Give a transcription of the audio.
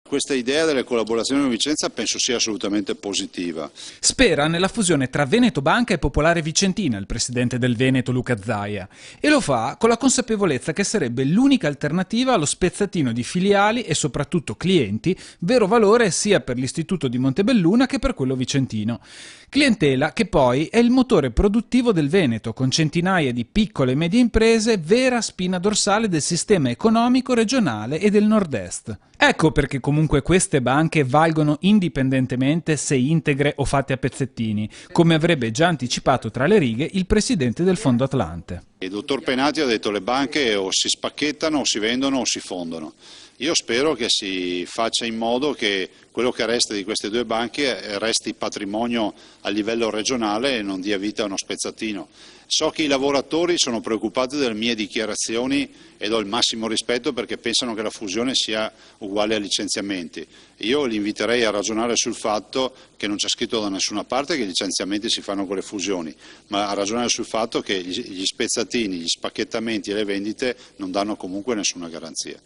Questa idea delle collaborazioni con Vicenza penso sia assolutamente positiva. Spera nella fusione tra Veneto Banca e Popolare Vicentina, il presidente del Veneto Luca Zaia, e lo fa con la consapevolezza che sarebbe l'unica alternativa allo spezzatino di filiali e soprattutto clienti, vero valore sia per l'istituto di Montebelluna che per quello vicentino. Clientela che poi è il motore produttivo del Veneto, con centinaia di piccole e medie imprese, vera spina dorsale del sistema economico regionale e del nord-est. Ecco perché comunque queste banche valgono indipendentemente se integre o fatte a pezzettini, come avrebbe già anticipato tra le righe il presidente del Fondo Atlante. Il dottor Penati ha detto che le banche o si spacchettano o si vendono o si fondono. Io spero che si faccia in modo che quello che resta di queste due banche resti patrimonio a livello regionale e non dia vita a uno spezzatino. So che i lavoratori sono preoccupati delle mie dichiarazioni e do il massimo rispetto perché pensano che la fusione sia uguale a licenziamenti. Io li inviterei a ragionare sul fatto che non c'è scritto da nessuna parte che i licenziamenti si fanno con le fusioni, ma a ragionare sul fatto che gli spezzatini, gli spacchettamenti e le vendite non danno comunque nessuna garanzia.